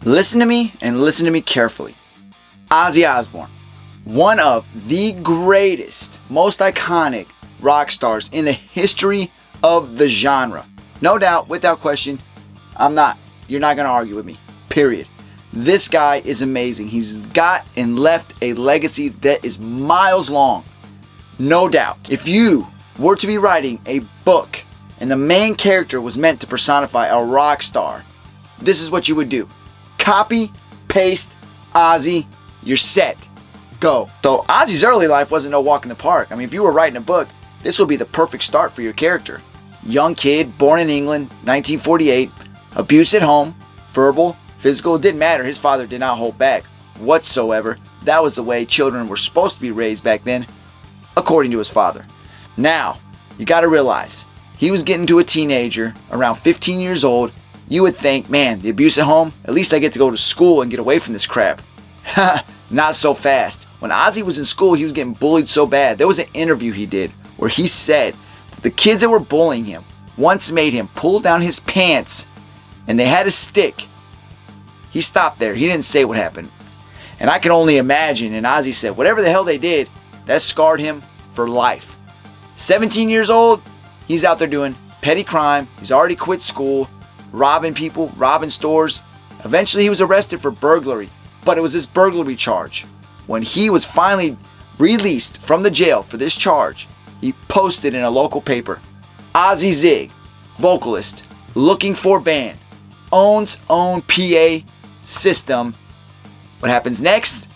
Listen to me and listen to me carefully. Ozzy Osbourne, one of the greatest, most iconic rock stars in the history of the genre. No doubt, without question, you're not going to argue with me, period. This guy is amazing. He's got and left a legacy that is miles long. No doubt. If you were to be writing a book and the main character was meant to personify a rock star, this is what you would do. Copy, paste, Ozzy, you're set. Go. So Ozzy's early life wasn't no walk in the park. I mean, if you were writing a book, this would be the perfect start for your character. Young kid, born in England, 1948, abuse at home, verbal, physical, it didn't matter. His father did not hold back whatsoever. That was the way children were supposed to be raised back then, according to his father. Now, you got to realize, he was getting to a teenager, around 15 years old. You would think, man, the abuse at home, at least I get to go to school and get away from this crap. Not so fast. When Ozzy was in school, he was getting bullied so bad. There was an interview he did where he said that the kids that were bullying him once made him pull down his pants and they had a stick. He stopped there. He didn't say what happened. And I can only imagine, and Ozzy said, whatever the hell they did, that scarred him for life. 17 years old, he's out there doing petty crime. He's already quit school, robbing people, robbing stores. Eventually he was arrested for burglary, but it was this burglary charge. When he was finally released from the jail for this charge, he posted in a local paper, Ozzy Zig, vocalist, looking for band, owns own PA system. What happens next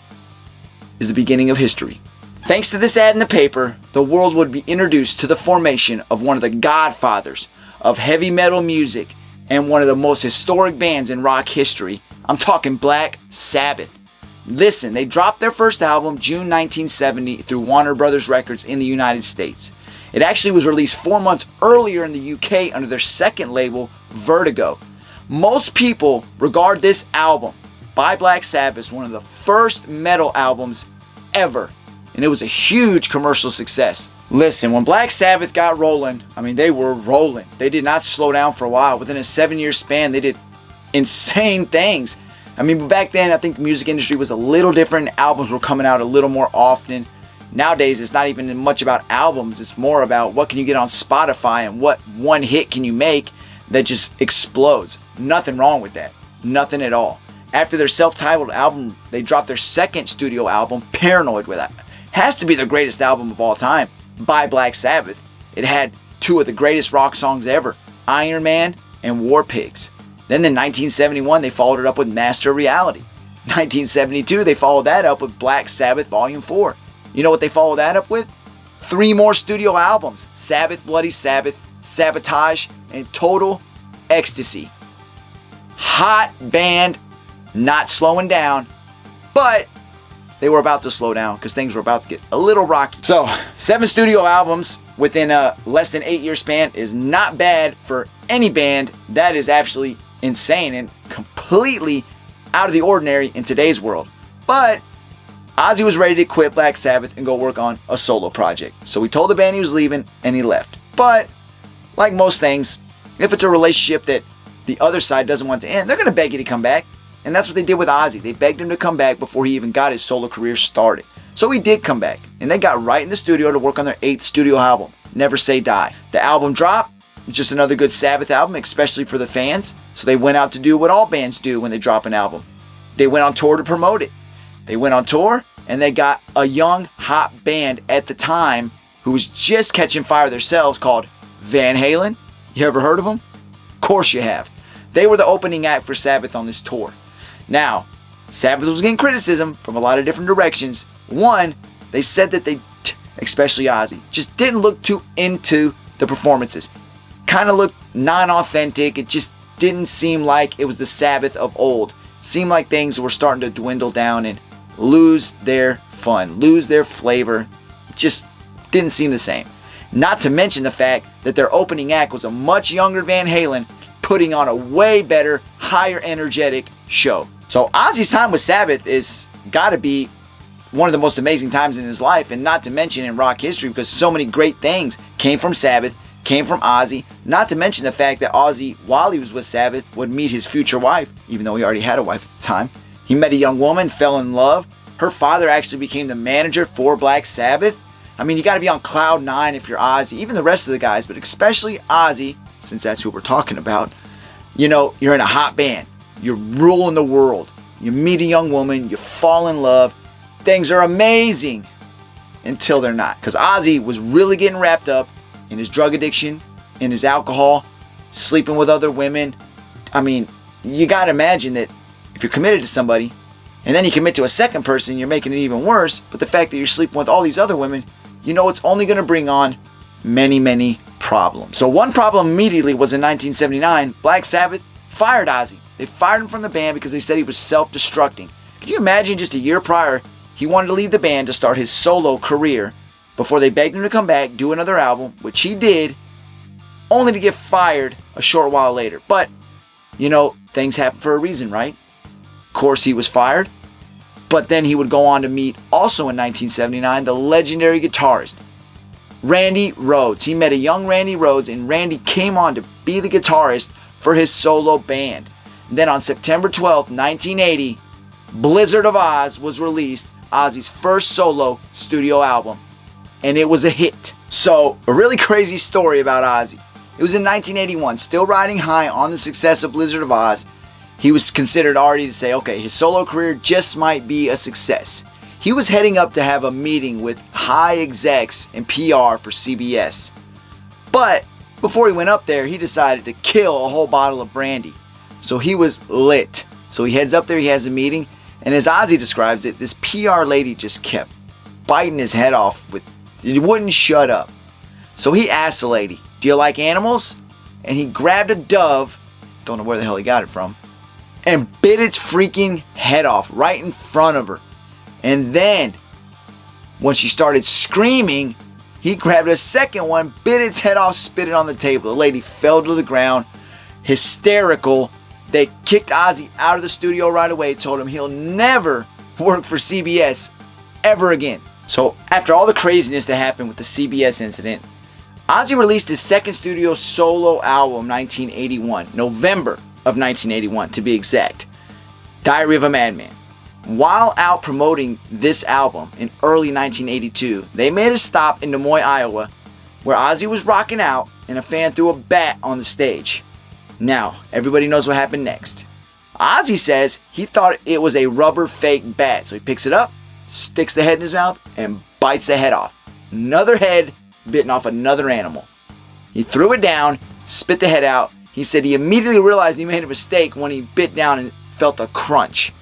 is the beginning of history. Thanks to this ad in the paper, the world would be introduced to the formation of one of the godfathers of heavy metal music and one of the most historic bands in rock history. I'm talking Black Sabbath. Listen, they dropped their first album June 1970 through Warner Brothers Records in the United States. It actually was released 4 months earlier in the UK under their second label, Vertigo. Most people regard this album by Black Sabbath as one of the first metal albums ever, and it was a huge commercial success. Listen, when Black Sabbath got rolling, I mean, they were rolling. They did not slow down for a while. Within a 7-year span, they did insane things. I mean, but back then, I think the music industry was a little different. Albums were coming out a little more often. Nowadays, it's not even much about albums. It's more about what can you get on Spotify and what one hit can you make that just explodes. Nothing wrong with that. Nothing at all. After their self-titled album, they dropped their second studio album, Paranoid, with that. Has to be the greatest album of all time by Black Sabbath. It had two of the greatest rock songs ever, Iron Man and War Pigs. Then in 1971, they followed it up with Master of Reality. 1972, they followed that up with Black Sabbath Volume 4. You know what they followed that up with? 3 more studio albums, Sabbath, Bloody Sabbath, Sabotage, and Total Ecstasy. Hot band, not slowing down, but they were about to slow down because things were about to get a little rocky. So 7 studio albums within a less than 8-year span is not bad for any band. That is actually insane and completely out of the ordinary in today's world. But Ozzy was ready to quit Black Sabbath and go work on a solo project. So he told the band he was leaving and he left. But like most things, if it's a relationship that the other side doesn't want to end, they're going to beg you to come back. And that's what they did with Ozzy. They begged him to come back before he even got his solo career started. So he did come back, and they got right in the studio to work on their 8th studio album, Never Say Die. The album dropped. It's just another good Sabbath album, especially for the fans. So they went out to do what all bands do when they drop an album. They went on tour to promote it. They went on tour, and they got a young, hot band at the time who was just catching fire themselves called Van Halen. You ever heard of them? Of course you have. They were the opening act for Sabbath on this tour. Now, Sabbath was getting criticism from a lot of different directions. One, they said that they, especially Ozzy, just didn't look too into the performances. Kind of looked non-authentic. It just didn't seem like it was the Sabbath of old. Seemed like things were starting to dwindle down and lose their fun, lose their flavor. It just didn't seem the same. Not to mention the fact that their opening act was a much younger Van Halen, putting on a way better, higher energetic show. So Ozzy's time with Sabbath is got to be one of the most amazing times in his life, and not to mention in rock history, because so many great things came from Sabbath, came from Ozzy, not to mention the fact that Ozzy, while he was with Sabbath, would meet his future wife, even though he already had a wife at the time. He met a young woman, fell in love. Her father actually became the manager for Black Sabbath. I mean, you got to be on cloud nine if you're Ozzy, even the rest of the guys, but especially Ozzy, since that's who we're talking about. You know, you're in a hot band. You're ruling the world. You meet a young woman, you fall in love. Things are amazing until they're not. Because Ozzy was really getting wrapped up in his drug addiction, in his alcohol, sleeping with other women. I mean, you got to imagine that if you're committed to somebody, and then you commit to a second person, you're making it even worse. But the fact that you're sleeping with all these other women, you know it's only going to bring on many, many problems. So one problem immediately was in 1979, Black Sabbath fired Ozzy. They fired him from the band because they said he was self-destructing. Can you imagine just a year prior, he wanted to leave the band to start his solo career before they begged him to come back, do another album, which he did, only to get fired a short while later. But, you know, things happen for a reason, right? Of course, he was fired. But then he would go on to meet, also in 1979, the legendary guitarist, Randy Rhodes. He met a young Randy Rhodes, and Randy came on to be the guitarist for his solo band. And then on September 12th, 1980, Blizzard of Oz was released, Ozzy's first solo studio album. And it was a hit. So, a really crazy story about Ozzy. It was in 1981, still riding high on the success of Blizzard of Oz. He was considered already to say, okay, his solo career just might be a success. He was heading up to have a meeting with high execs and PR for CBS. But before he went up there, he decided to kill a whole bottle of brandy. So he was lit. So he heads up there, he has a meeting, and as Ozzy describes it, this PR lady just kept biting his head off it wouldn't shut up. So he asked the lady, "Do you like animals?" And he grabbed a dove, don't know where the hell he got it from, and bit its freaking head off right in front of her. And then, when she started screaming, he grabbed a second one, bit its head off, spit it on the table. The lady fell to the ground, hysterical. They kicked Ozzy out of the studio right away, told him he'll never work for CBS ever again. So after all the craziness that happened with the CBS incident, Ozzy released his second studio solo album, 1981, November of 1981 to be exact, Diary of a Madman. While out promoting this album in early 1982, they made a stop in Des Moines, Iowa, where Ozzy was rocking out and a fan threw a bat on the stage. Now, everybody knows what happened next. Ozzy says he thought it was a rubber fake bat, so he picks it up, sticks the head in his mouth, and bites the head off. Another head bitten off another animal. He threw it down, spit the head out. He said he immediately realized he made a mistake when he bit down and felt a crunch.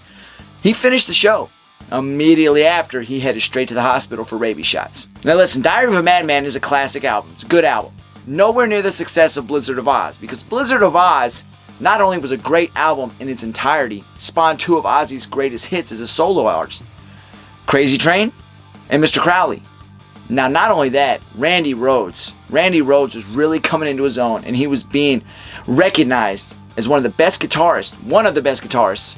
He finished the show. Immediately after, he headed straight to the hospital for rabies shots. Now listen, Diary of a Madman is a classic album. It's a good album. Nowhere near the success of Blizzard of Oz, because Blizzard of Oz not only was a great album in its entirety, spawned two of Ozzy's greatest hits as a solo artist, Crazy Train and Mr. Crowley. Now, not only that, Randy Rhodes was really coming into his own, and he was being recognized as one of the best guitarists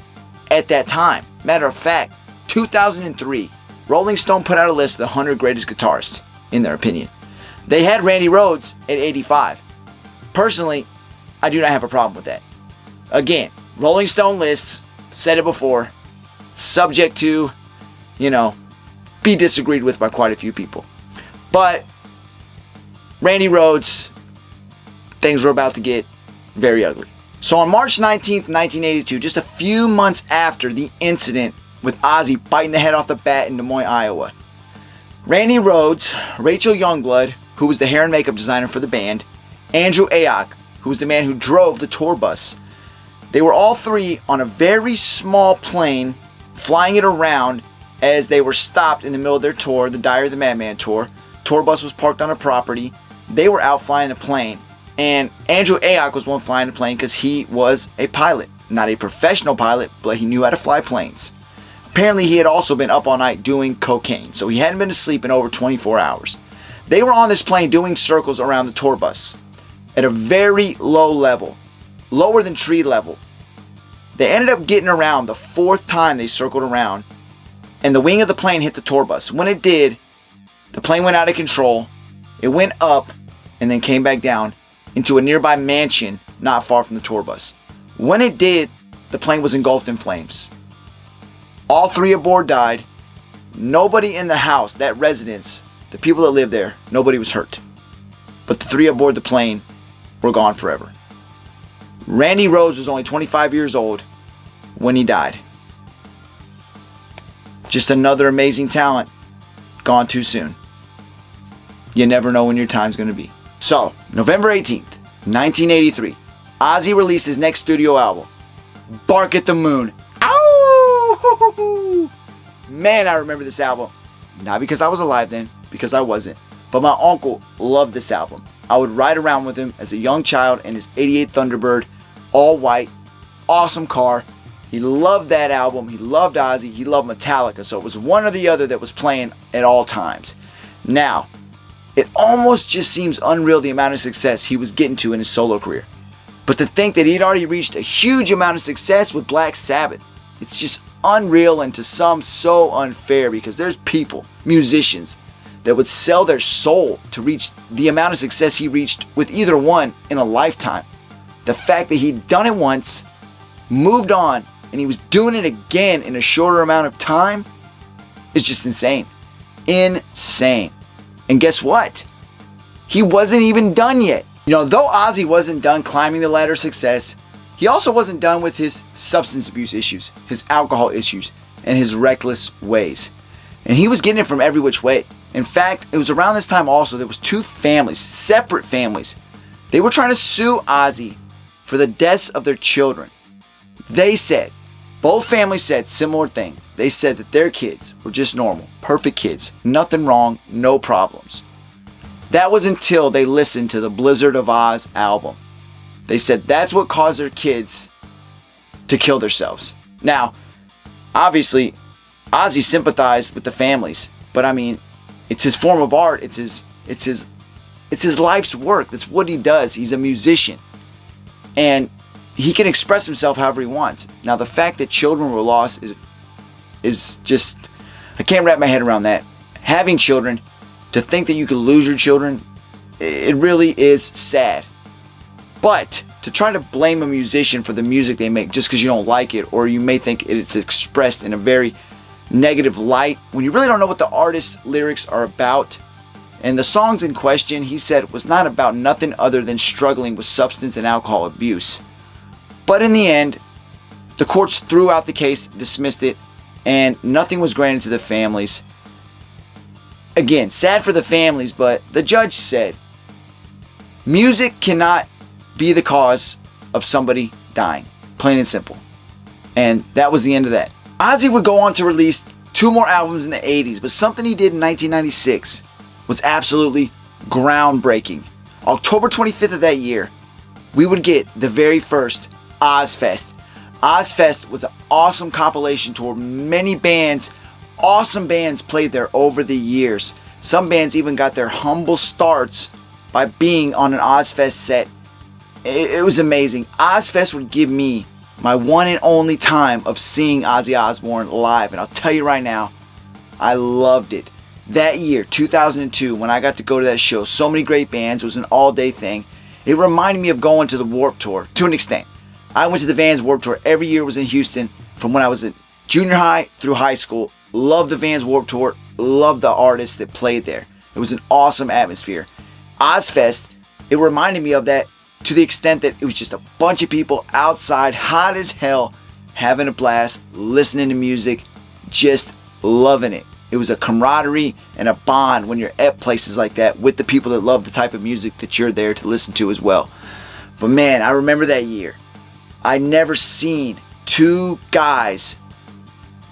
at that time. Matter of fact, 2003, Rolling Stone put out a list of the 100 greatest guitarists, in their opinion. They had Randy Rhodes at 85. Personally, I do not have a problem with that. Again, Rolling Stone lists, said it before, subject to, be disagreed with by quite a few people. But Randy Rhodes, things were about to get very ugly. So on March 19th, 1982, just a few months after the incident with Ozzy biting the head off the bat in Des Moines, Iowa, Randy Rhodes, Rachel Youngblood, who was the hair and makeup designer for the band, Andrew Ayok, who was the man who drove the tour bus, they were all three on a very small plane flying it around as they were stopped in the middle of their tour, the Diary of the Madman tour. Tour bus was parked on a property. They were out flying the plane. And Andrew Ayok was one flying the plane because he was a pilot. Not a professional pilot, but he knew how to fly planes. Apparently, he had also been up all night doing cocaine, so he hadn't been to sleep in over 24 hours. They were on this plane doing circles around the tour bus at a very low level, lower than tree level. They ended up getting around the fourth time they circled around, and the wing of the plane hit the tour bus. When it did, the plane went out of control, it went up, and then came back down into a nearby mansion not far from the tour bus. When it did, the plane was engulfed in flames. All three aboard died. Nobody in the house, that residence, the people that lived there, nobody was hurt. But the three aboard the plane were gone forever. Randy Rhodes was only 25 years old when he died. Just another amazing talent gone too soon. You never know when your time's going to be. So, November 18th, 1983, Ozzy released his next studio album, Bark at the Moon. Ow! Man, I remember this album. Not because I was alive then, because I wasn't. But my uncle loved this album. I would ride around with him as a young child in his 88 Thunderbird, all white, awesome car. He loved that album. He loved Ozzy. He loved Metallica. So it was one or the other that was playing at all times. Now, it almost just seems unreal the amount of success he was getting to in his solo career. But to think that he'd already reached a huge amount of success with Black Sabbath, it's just unreal, and to some so unfair, because there's people, musicians, that would sell their soul to reach the amount of success he reached with either one in a lifetime. The fact that he'd done it once, moved on, and he was doing it again in a shorter amount of time is just insane. Insane. And guess what? He wasn't even done yet. You know, though Ozzy wasn't done climbing the ladder of success, he also wasn't done with his substance abuse issues, his alcohol issues, and his reckless ways. And he was getting it from every which way. In fact, it was around this time also there was two families, separate families. They were trying to sue Ozzy for the deaths of their children. They said, both families said similar things. They said that their kids were just normal, perfect kids, nothing wrong, no problems. That was until they listened to the Blizzard of Oz album. They said that's what caused their kids to kill themselves. Now, obviously, Ozzy sympathized with the families, but I mean, it's his form of art. It's his life's work. That's what he does. He's a musician, and he can express himself however he wants. Now, the fact that children were lost is just, I can't wrap my head around that. Having children, to think that you could lose your children, it really is sad. But to try to blame a musician for the music they make just because you don't like it, or you may think it's expressed in a very negative light, when you really don't know what the artist's lyrics are about. And the songs in question, he said, was not about nothing other than struggling with substance and alcohol abuse. But in the end, the courts threw out the case, dismissed it, and nothing was granted to the families. Again, sad for the families, but the judge said, music cannot be the cause of somebody dying. Plain and simple. And that was the end of that. Ozzy would go on to release 2 more albums in the 80s, but something he did in 1996 was absolutely groundbreaking. October 25th of that year, we would get the very first Ozzfest. Ozzfest was an awesome compilation tour. Many bands, awesome bands played there over the years. Some bands even got their humble starts by being on an Ozzfest set. It was amazing. Ozzfest would give me my one and only time of seeing Ozzy Osbourne live. And I'll tell you right now, I loved it. That year, 2002, when I got to go to that show, so many great bands, it was an all-day thing. It reminded me of going to the Warped Tour to an extent. I went to the Vans Warped Tour every year. It was in Houston from when I was in junior high through high school. Loved the Vans Warped Tour. Loved the artists that played there. It was an awesome atmosphere. Ozzfest, it reminded me of that to the extent that it was just a bunch of people outside, hot as hell, having a blast, listening to music, just loving it. It was a camaraderie and a bond when you're at places like that with the people that love the type of music that you're there to listen to as well. But man, I remember that year. I never seen 2 guys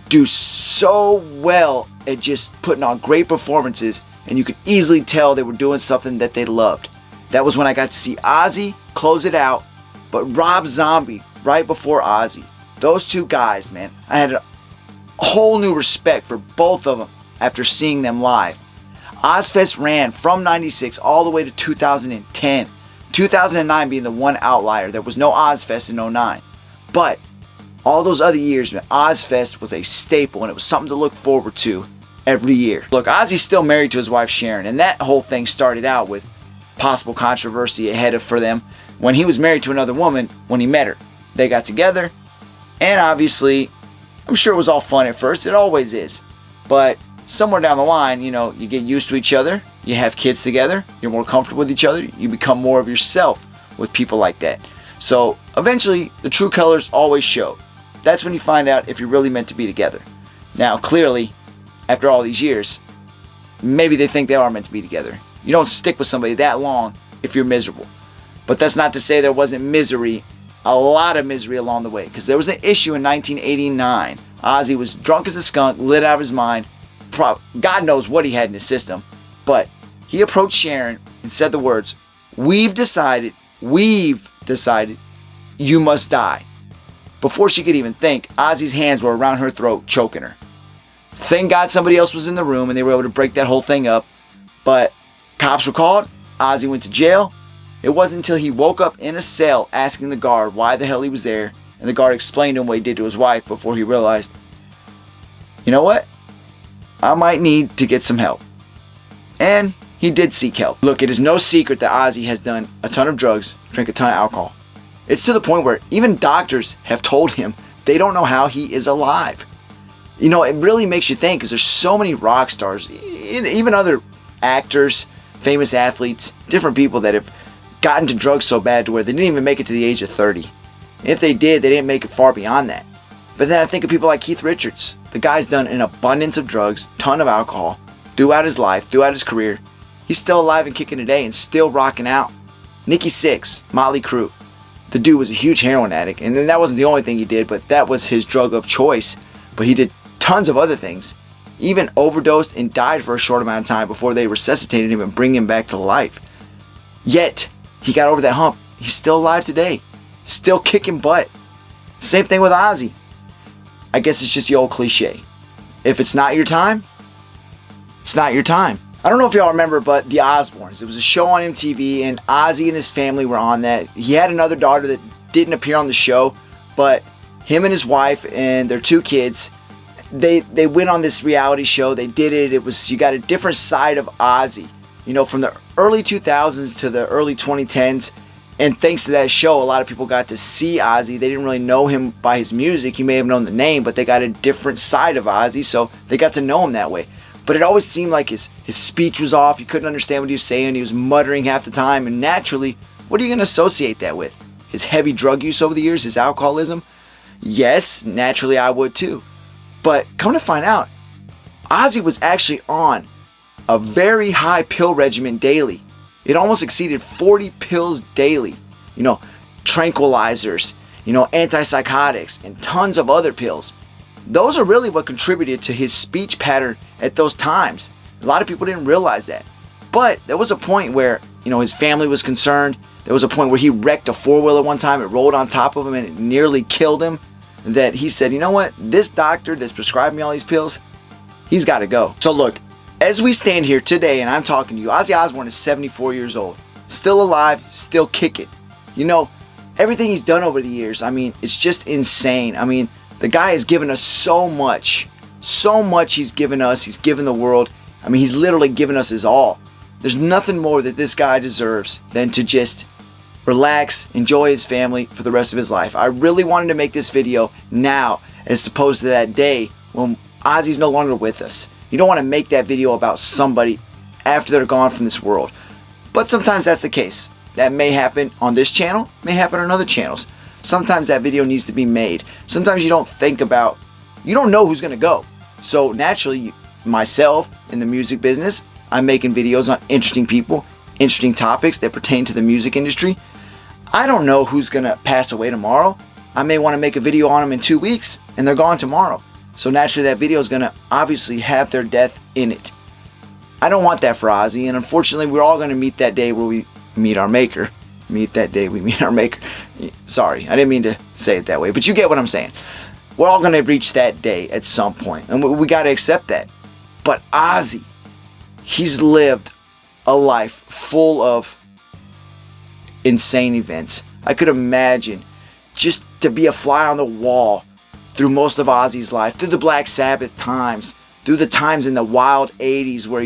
do so well at just putting on great performances, and you could easily tell they were doing something that they loved. That was when I got to see Ozzy close it out, but Rob Zombie right before Ozzy. Those 2 guys, man, I had a whole new respect for both of them after seeing them live. Ozzfest ran from 96 all the way to 2010. 2009 being the one outlier. There was no Ozzfest in 09. But all those other years, man, Ozzfest was a staple, and it was something to look forward to every year. Look, Ozzy's still married to his wife Sharon, and that whole thing started out with possible controversy ahead for them when he was married to another woman when he met her. They got together, and obviously, I'm sure it was all fun at first. It always is. But somewhere down the line, you get used to each other, you have kids together, you're more comfortable with each other, you become more of yourself with people like that. So eventually, the true colors always show. That's when you find out if you're really meant to be together. Now, clearly, after all these years, maybe they think they are meant to be together. You don't stick with somebody that long if you're miserable. But that's not to say there wasn't misery, a lot of misery along the way. Because there was an issue in 1989. Ozzy was drunk as a skunk, lit out of his mind. God knows what he had in his system. But he approached Sharon and said the words, we've decided, you must die. Before she could even think, Ozzy's hands were around her throat, choking her. Thank God somebody else was in the room and they were able to break that whole thing up. But cops were called, Ozzy went to jail. It wasn't until he woke up in a cell asking the guard why the hell he was there, and the guard explained to him what he did to his wife before he realized, you know what? I might need to get some help. And he did seek help. Look, it is no secret that Ozzy has done a ton of drugs, drank a ton of alcohol. It's to the point where even doctors have told him they don't know how he is alive. It really makes you think, because there's so many rock stars, even other actors, famous athletes, different people that have gotten to drugs so bad to where they didn't even make it to the age of 30. If they did, they didn't make it far beyond that. But then I think of people like Keith Richards. The guy's done an abundance of drugs, ton of alcohol, throughout his life, throughout his career. He's still alive and kicking today and still rocking out. Nikki Sixx, Motley Crue. The dude was a huge heroin addict, and that wasn't the only thing he did, but that was his drug of choice. But he did tons of other things. Even overdosed and died for a short amount of time before they resuscitated him and bring him back to life. Yet, he got over that hump. He's still alive today. Still kicking butt. Same thing with Ozzy. I guess it's just the old cliche. If it's not your time, it's not your time. I don't know if y'all remember, but the Osbournes. It was a show on MTV, and Ozzy and his family were on that. He had another daughter that didn't appear on the show, but him and his wife and their 2 kids, they went on this reality show. They did it. It was, you got a different side of Ozzy. From the early 2000s to the early 2010s. And thanks to that show, a lot of people got to see Ozzy. They didn't really know him by his music. You may have known the name, but they got a different side of Ozzy, so they got to know him that way. But it always seemed like his speech was off. You couldn't understand what he was saying. He was muttering half the time. And naturally, what are you going to associate that with? His heavy drug use over the years? His alcoholism? Yes, naturally I would too. But come to find out, Ozzy was actually on a very high pill regimen daily. It almost exceeded 40 pills daily. Tranquilizers, antipsychotics, and tons of other pills. Those are really what contributed to his speech pattern at those times. A lot of people didn't realize that. But there was a point where, his family was concerned. There was a point where he wrecked a 4-wheeler one time. It rolled on top of him and it nearly killed him. That he said, you know what? This doctor that's prescribed me all these pills, he's got to go. So look, as we stand here today and I'm talking to you, Ozzy Osbourne is 74 years old. Still alive, still kicking. Everything he's done over the years, it's just insane. The guy has given us so much. So much he's given us. He's given the world. He's literally given us his all. There's nothing more that this guy deserves than to just relax, enjoy his family for the rest of his life. I really wanted to make this video now as opposed to that day when Ozzy's no longer with us. You don't want to make that video about somebody after they're gone from this world. But sometimes that's the case. That may happen on this channel, may happen on other channels. Sometimes that video needs to be made. Sometimes you don't know who's going to go. So naturally, myself in the music business, I'm making videos on interesting people, interesting topics that pertain to the music industry. I don't know who's going to pass away tomorrow. I may want to make a video on them in 2 weeks and they're gone tomorrow. So naturally that video is going to obviously have their death in it. I don't want that for Ozzy, and unfortunately we're all going to meet that day where we meet our maker. Meet that day we meet our maker. Sorry, I didn't mean to say it that way, but you get what I'm saying. We're all going to reach that day at some point, and we got to accept that. But Ozzy, he's lived a life full of insane events. I could imagine just to be a fly on the wall through most of Ozzy's life, through the Black Sabbath times, through the times in the wild 80s where,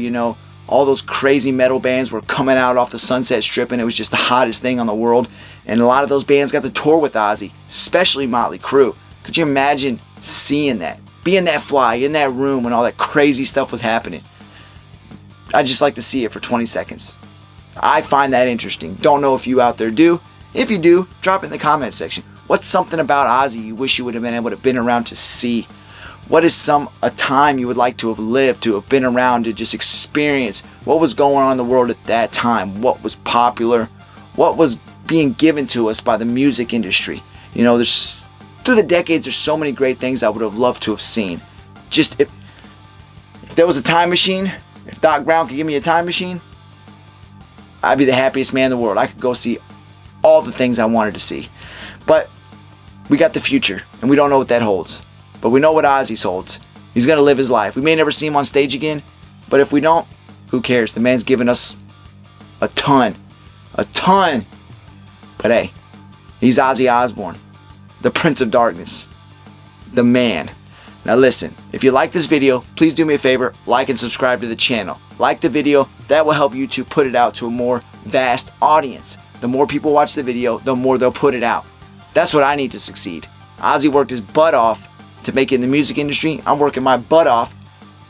all those crazy metal bands were coming out off the Sunset Strip, and it was just the hottest thing on the world. And a lot of those bands got to tour with Ozzy, especially Motley Crue. Could you imagine seeing that? Being that fly in that room when all that crazy stuff was happening. I'd just like to see it for 20 seconds. I find that interesting. Don't know if you out there do. If you do, drop it in the comment section. What's something about Ozzy you wish you would have been able to been around to see? What is a time you would like to have lived, to have been around, to just experience what was going on in the world at that time? What was popular? What was being given to us by the music industry? You know, through the decades, there's so many great things I would have loved to have seen. Just if there was a time machine, if Doc Brown could give me a time machine, I'd be the happiest man in the world. I could go see all the things I wanted to see. But we got the future, and we don't know what that holds. But we know what Ozzy holds. He's going to live his life. We may never see him on stage again, but if we don't, who cares? The man's given us a ton. But hey, he's Ozzy Osbourne, the Prince of Darkness, the man. Now listen, if you like this video, please do me a favor, like and subscribe to the channel. Like the video, that will help YouTube put it out to a more vast audience. The more people watch the video, the more they'll put it out. That's what I need to succeed. Ozzy worked his butt off to make it in the music industry. I'm working my butt off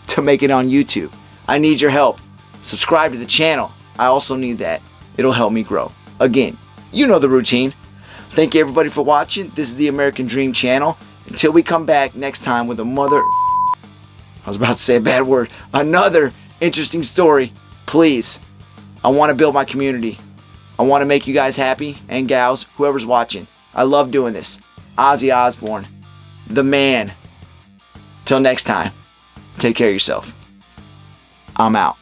to make it on YouTube. I need your help. Subscribe to the channel. I also need that. It'll help me grow. Again, you know the routine. Thank you everybody for watching. This is the American Dream channel. Until we come back next time with I was about to say a bad word. Another interesting story. Please, I want to build my community. I want to make you guys happy, and gals, whoever's watching. I love doing this. Ozzy Osbourne, the man. Till next time, take care of yourself. I'm out.